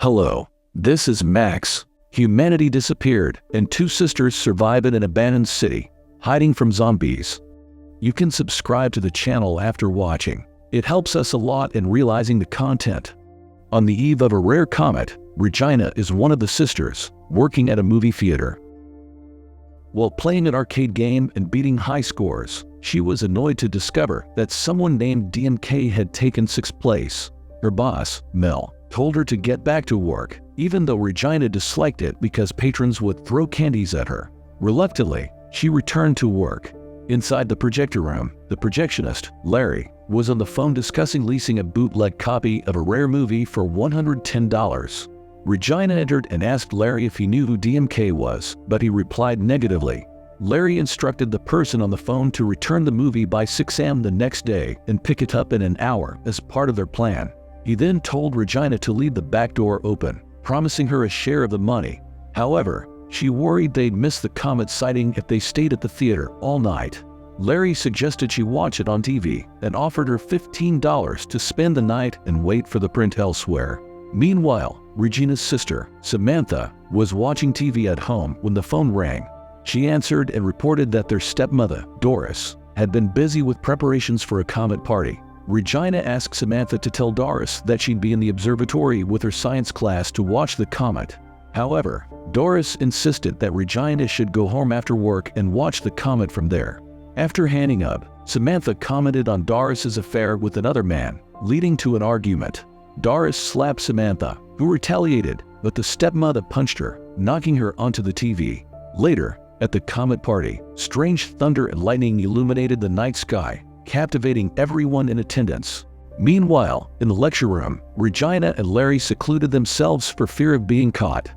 Hello, this is Max. Humanity disappeared, and two sisters survive in an abandoned city, hiding from zombies. You can subscribe to the channel after watching. It helps us a lot in realizing the content. On the eve of a rare comet, Regina is one of the sisters, working at a movie theater. While playing an arcade game and beating high scores, she was annoyed to discover that someone named DMK had taken sixth place. Her boss, Mel, told her to get back to work, even though Regina disliked it because patrons would throw candies at her. Reluctantly, she returned to work. Inside the projector room, the projectionist, Larry, was on the phone discussing leasing a bootleg copy of a rare movie for $110. Regina entered and asked Larry if he knew who DMK was, but he replied negatively. Larry instructed the person on the phone to return the movie by 6 a.m. the next day and pick it up in an hour as part of their plan. He then told Regina to leave the back door open, promising her a share of the money. However, she worried they'd miss the comet sighting if they stayed at the theater all night. Larry suggested she watch it on TV and offered her $15 to spend the night and wait for the print elsewhere. Meanwhile, Regina's sister, Samantha, was watching TV at home when the phone rang. She answered and reported that their stepmother, Doris, had been busy with preparations for a comet party. Regina asked Samantha to tell Doris that she'd be in the observatory with her science class to watch the comet. However, Doris insisted that Regina should go home after work and watch the comet from there. After hanging up, Samantha commented on Doris's affair with another man, leading to an argument. Doris slapped Samantha, who retaliated, but the stepmother punched her, knocking her onto the TV. Later, at the comet party, strange thunder and lightning illuminated the night sky, captivating everyone in attendance. Meanwhile, in the lecture room, Regina and Larry secluded themselves for fear of being caught.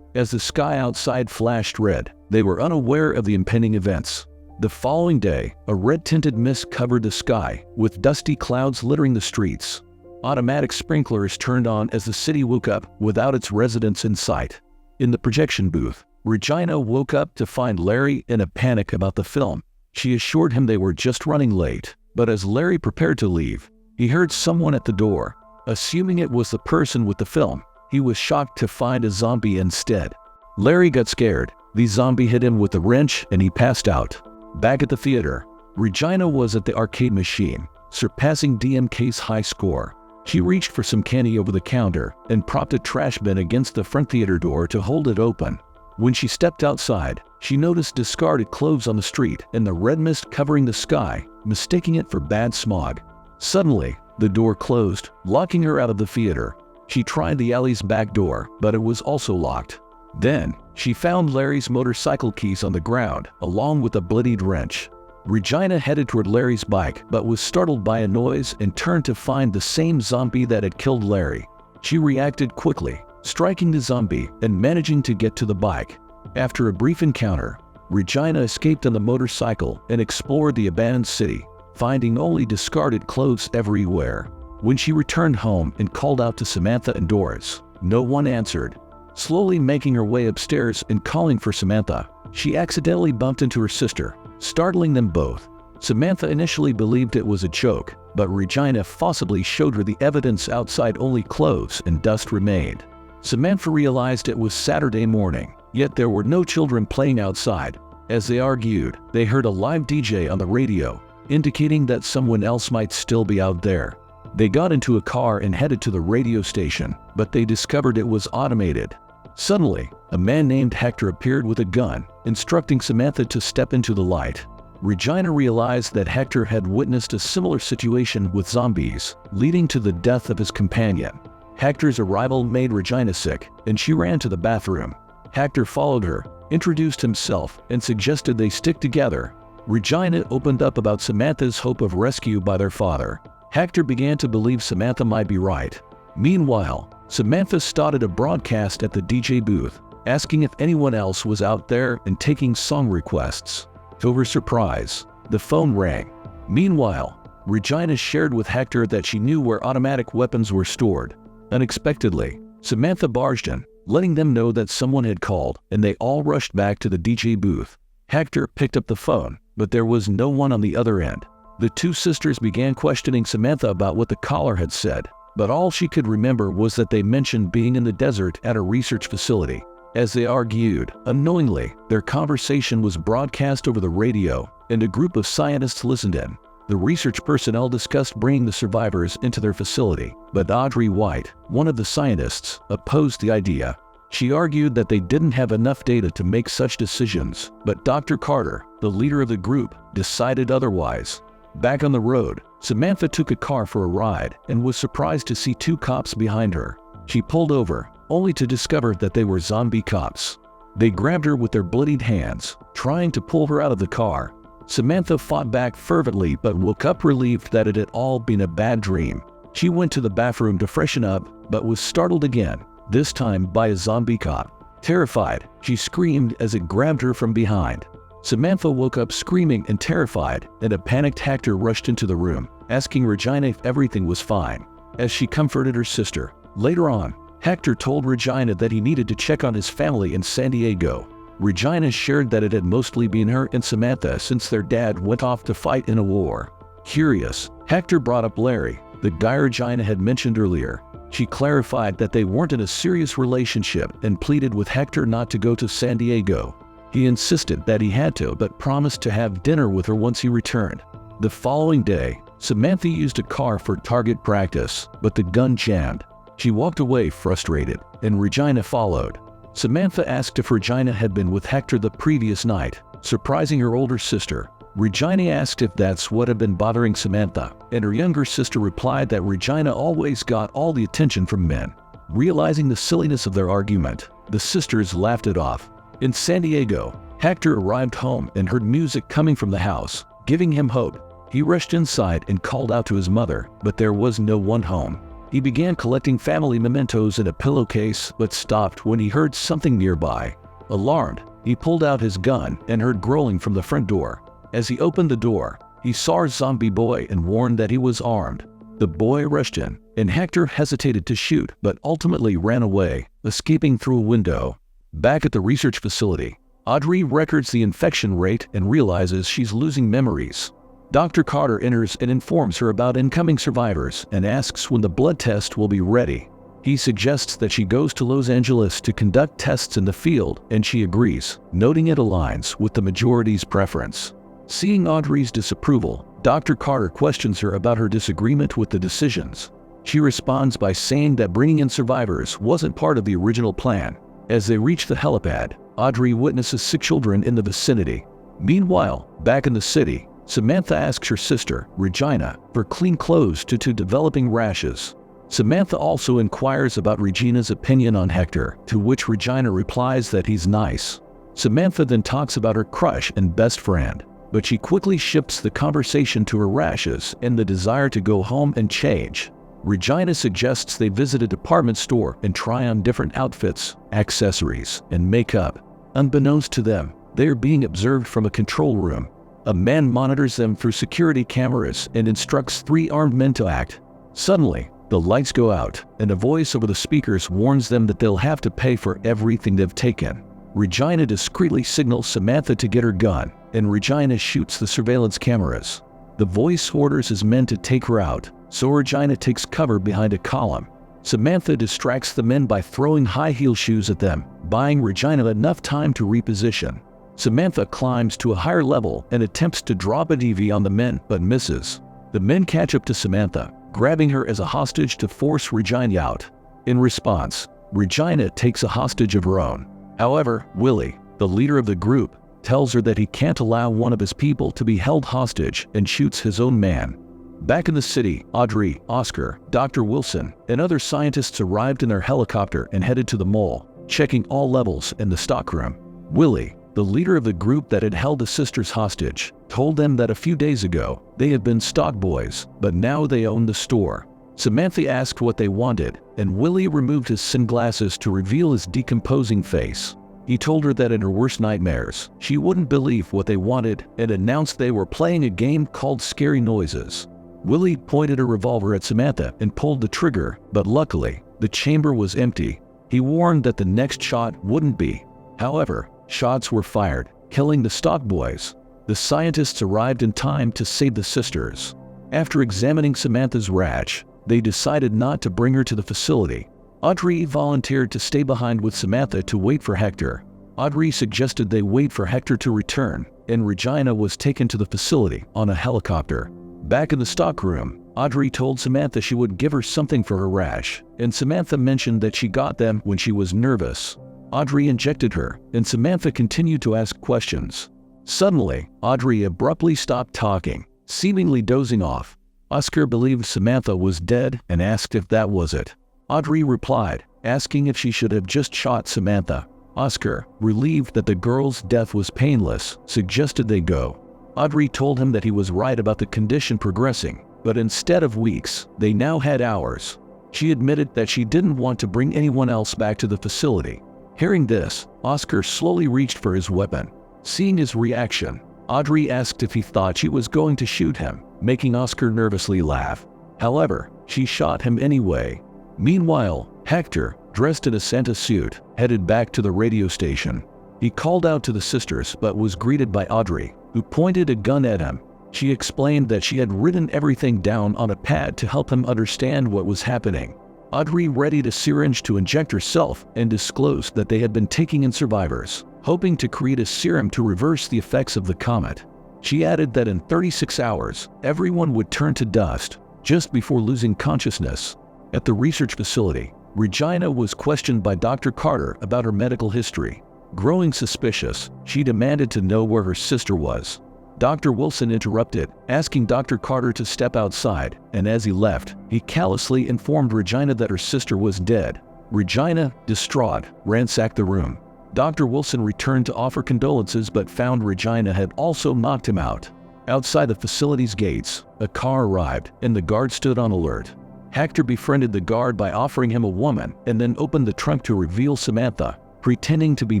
As the sky outside flashed red, they were unaware of the impending events. The following day, a red-tinted mist covered the sky, with dusty clouds littering the streets. Automatic sprinklers turned on as the city woke up without its residents in sight. In the projection booth, Regina woke up to find Larry in a panic about the film. She assured him they were just running late, but as Larry prepared to leave, he heard someone at the door. Assuming it was the person with the film, he was shocked to find a zombie instead. Larry got scared. The zombie hit him with a wrench and he passed out. Back at the theater, Regina was at the arcade machine, surpassing DMK's high score. She reached for some candy over the counter and propped a trash bin against the front theater door to hold it open. When she stepped outside, she noticed discarded clothes on the street and the red mist covering the sky, mistaking it for bad smog. Suddenly, the door closed, locking her out of the theater. She tried the alley's back door, but it was also locked. Then, she found Larry's motorcycle keys on the ground, along with a bloodied wrench. Regina headed toward Larry's bike, but was startled by a noise and turned to find the same zombie that had killed Larry. She reacted quickly, striking the zombie and managing to get to the bike. After a brief encounter, Regina escaped on the motorcycle and explored the abandoned city, finding only discarded clothes everywhere. When she returned home and called out to Samantha and Doris, no one answered. Slowly making her way upstairs and calling for Samantha, she accidentally bumped into her sister, startling them both. Samantha initially believed it was a joke, but Regina forcibly showed her the evidence outside. Only clothes and dust remained. Samantha realized it was Saturday morning, yet there were no children playing outside. As they argued, they heard a live DJ on the radio, indicating that someone else might still be out there. They got into a car and headed to the radio station, but they discovered it was automated. Suddenly, a man named Hector appeared with a gun, instructing Samantha to step into the light. Regina realized that Hector had witnessed a similar situation with zombies, leading to the death of his companion. Hector's arrival made Regina sick, and she ran to the bathroom. Hector followed her, introduced himself, and suggested they stick together. Regina opened up about Samantha's hope of rescue by their father. Hector began to believe Samantha might be right. Meanwhile, Samantha started a broadcast at the DJ booth, asking if anyone else was out there and taking song requests. To her surprise, the phone rang. Meanwhile, Regina shared with Hector that she knew where automatic weapons were stored. Unexpectedly, Samantha barged in, letting them know that someone had called, and they all rushed back to the DJ booth. Hector picked up the phone, but there was no one on the other end. The two sisters began questioning Samantha about what the caller had said. but all she could remember was that they mentioned being in the desert at a research facility. As they argued, unknowingly, their conversation was broadcast over the radio, and a group of scientists listened in. The research personnel discussed bringing the survivors into their facility, but Audrey White, one of the scientists, opposed the idea. She argued that they didn't have enough data to make such decisions, but Dr. Carter, the leader of the group, decided otherwise. Back on the road, Samantha took a car for a ride and was surprised to see two cops behind her. She pulled over, only to discover that they were zombie cops. They grabbed her with their bloodied hands, trying to pull her out of the car. Samantha fought back fervently but woke up relieved that it had all been a bad dream. She went to the bathroom to freshen up, but was startled again, this time by a zombie cop. Terrified, she screamed as it grabbed her from behind. Samantha woke up screaming and terrified, and a panicked Hector rushed into the room, asking Regina if everything was fine. As she comforted her sister, later on, Hector told Regina that he needed to check on his family in San Diego. Regina shared that it had mostly been her and Samantha since their dad went off to fight in a war. Curious, Hector brought up Larry, the guy Regina had mentioned earlier. She clarified that they weren't in a serious relationship and pleaded with Hector not to go to San Diego. He insisted that he had to, but promised to have dinner with her once he returned. The following day, Samantha used a car for target practice, but the gun jammed. She walked away frustrated, and Regina followed. Samantha asked if Regina had been with Hector the previous night, surprising her older sister. Regina asked if that's what had been bothering Samantha, and her younger sister replied that Regina always got all the attention from men. Realizing the silliness of their argument, the sisters laughed it off. In San Diego, Hector arrived home and heard music coming from the house, giving him hope. He rushed inside and called out to his mother, but there was no one home. He began collecting family mementos in a pillowcase but stopped when he heard something nearby. Alarmed, he pulled out his gun and heard growling from the front door. As he opened the door, he saw a zombie boy and warned that he was armed. The boy rushed in, and Hector hesitated to shoot but ultimately ran away, escaping through a window. Back at the research facility, Audrey records the infection rate and realizes she's losing memories. Dr. Carter enters and informs her about incoming survivors and asks when the blood test will be ready. He suggests that she goes to Los Angeles to conduct tests in the field, and she agrees, noting it aligns with the majority's preference. Seeing Audrey's disapproval, Dr. Carter questions her about her disagreement with the decisions. She responds by saying that bringing in survivors wasn't part of the original plan. As they reach the helipad, Audrey witnesses 6 children in the vicinity. Meanwhile, back in the city, Samantha asks her sister, Regina, for clean clothes due to developing rashes. Samantha also inquires about Regina's opinion on Hector, to which Regina replies that he's nice. Samantha then talks about her crush and best friend, but she quickly shifts the conversation to her rashes and the desire to go home and change. Regina suggests they visit a department store and try on different outfits, accessories, and makeup. Unbeknownst to them, they are being observed from a control room. A man monitors them through security cameras and instructs 3 armed men to act. Suddenly, the lights go out, and a voice over the speakers warns them that they'll have to pay for everything they've taken. Regina discreetly signals Samantha to get her gun, and Regina shoots the surveillance cameras. The voice orders his men to take her out, so Regina takes cover behind a column. Samantha distracts the men by throwing high heel shoes at them, buying Regina enough time to reposition. Samantha climbs to a higher level and attempts to drop a DV on the men but misses. The men catch up to Samantha, grabbing her as a hostage to force Regina out. In response, Regina takes a hostage of her own. However, Willie, the leader of the group, tells her that he can't allow one of his people to be held hostage and shoots his own man. Back in the city, Audrey, Oscar, Dr. Wilson, and other scientists arrived in their helicopter and headed to the mall, checking all levels in the stockroom. Willie, the leader of the group that had held the sisters hostage, told them that a few days ago they had been stock boys, but now they owned the store. Samantha asked what they wanted, and Willie removed his sunglasses to reveal his decomposing face. He told her that in her worst nightmares, she wouldn't believe what they wanted and announced they were playing a game called Scary Noises. Willie pointed a revolver at Samantha and pulled the trigger, but luckily, the chamber was empty. He warned that the next shot wouldn't be. However, shots were fired, killing the stock boys. The scientists arrived in time to save the sisters. After examining Samantha's rash, they decided not to bring her to the facility. Audrey volunteered to stay behind with Samantha to wait for Hector. Audrey suggested they wait for Hector to return, and Regina was taken to the facility on a helicopter. Back in the stockroom, Audrey told Samantha she would give her something for her rash, and Samantha mentioned that she got them when she was nervous. Audrey injected her, and Samantha continued to ask questions. Suddenly, Audrey abruptly stopped talking, seemingly dozing off. Oscar believed Samantha was dead and asked if that was it. Audrey replied, asking if she should have just shot Samantha. Oscar, relieved that the girl's death was painless, suggested they go. Audrey told him that he was right about the condition progressing, but instead of weeks, they now had hours. She admitted that she didn't want to bring anyone else back to the facility. Hearing this, Oscar slowly reached for his weapon. Seeing his reaction, Audrey asked if he thought she was going to shoot him, making Oscar nervously laugh. However, she shot him anyway. Meanwhile, Hector, dressed in a Santa suit, headed back to the radio station. He called out to the sisters but was greeted by Audrey, who pointed a gun at him. She explained that she had written everything down on a pad to help him understand what was happening. Audrey readied a syringe to inject herself and disclosed that they had been taking in survivors, hoping to create a serum to reverse the effects of the comet. She added that in 36 hours, everyone would turn to dust, just before losing consciousness. At the research facility, Regina was questioned by Dr. Carter about her medical history. Growing suspicious, she demanded to know where her sister was. Dr. Wilson interrupted, asking Dr. Carter to step outside, and as he left, he callously informed Regina that her sister was dead. Regina, distraught, ransacked the room. Dr. Wilson returned to offer condolences but found Regina had also knocked him out. Outside the facility's gates, a car arrived, and the guard stood on alert. Hector befriended the guard by offering him a woman and then opened the trunk to reveal Samantha, pretending to be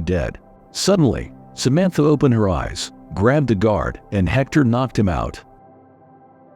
dead. Suddenly, Samantha opened her eyes, grabbed the guard, and Hector knocked him out.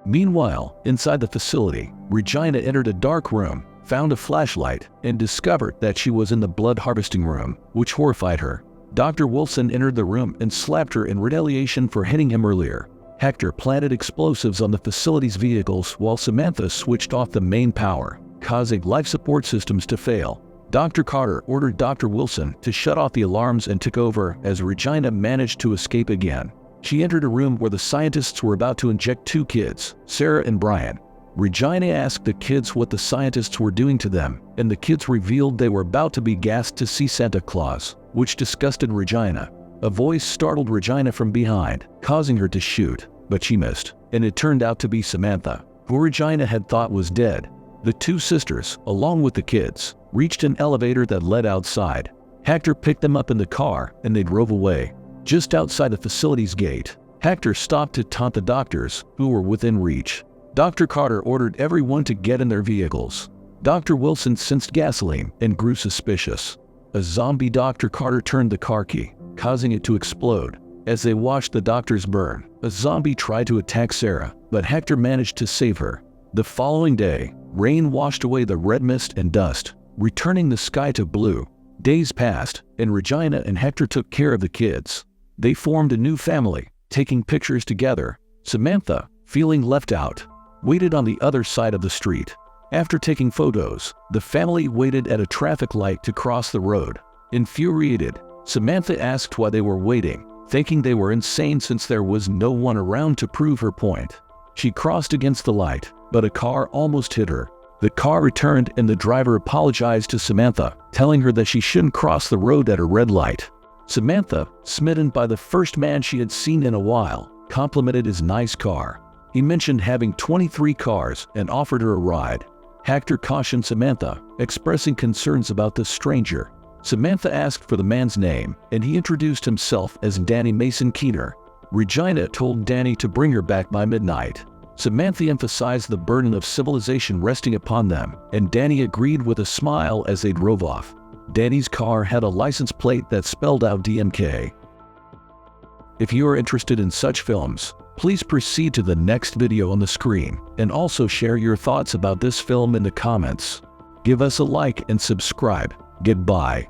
Meanwhile, inside the facility, Regina entered a dark room, found a flashlight, and discovered that she was in the blood harvesting room, which horrified her. Dr. Wilson entered the room and slapped her in retaliation for hitting him earlier. Hector planted explosives on the facility's vehicles while Samantha switched off the main power, causing life support systems to fail. Dr. Carter ordered Dr. Wilson to shut off the alarms and took over as Regina managed to escape again. She entered a room where the scientists were about to inject two kids, Sarah and Brian. Regina asked the kids what the scientists were doing to them, and the kids revealed they were about to be gassed to see Santa Claus, which disgusted Regina. A voice startled Regina from behind, causing her to shoot, but she missed, and it turned out to be Samantha, who Regina had thought was dead. The two sisters, along with the kids, reached an elevator that led outside. Hector picked them up in the car, and they drove away. Just outside the facility's gate, Hector stopped to taunt the doctors, who were within reach. Dr. Carter ordered everyone to get in their vehicles. Dr. Wilson sensed gasoline and grew suspicious. A zombie Dr. Carter turned the car key, causing it to explode. As they watched the doctors burn, a zombie tried to attack Sarah, but Hector managed to save her. The following day, rain washed away the red mist and dust, returning the sky to blue. Days passed, and Regina and Hector took care of the kids. They formed a new family, taking pictures together. Samantha, feeling left out, waited on the other side of the street. After taking photos, the family waited at a traffic light to cross the road. Infuriated, Samantha asked why they were waiting, thinking they were insane since there was no one around to prove her point. She crossed against the light, but a car almost hit her. The car returned and the driver apologized to Samantha, telling her that she shouldn't cross the road at a red light. Samantha, smitten by the first man she had seen in a while, complimented his nice car. He mentioned having 23 cars and offered her a ride. Hector cautioned Samantha, expressing concerns about the stranger. Samantha asked for the man's name, and he introduced himself as Danny Mason Keener. Regina told Danny to bring her back by midnight. Samantha emphasized the burden of civilization resting upon them, and Danny agreed with a smile as they drove off. Danny's car had a license plate that spelled out DMK. If you are interested in such films, please proceed to the next video on the screen, and also share your thoughts about this film in the comments. Give us a like and subscribe. Goodbye.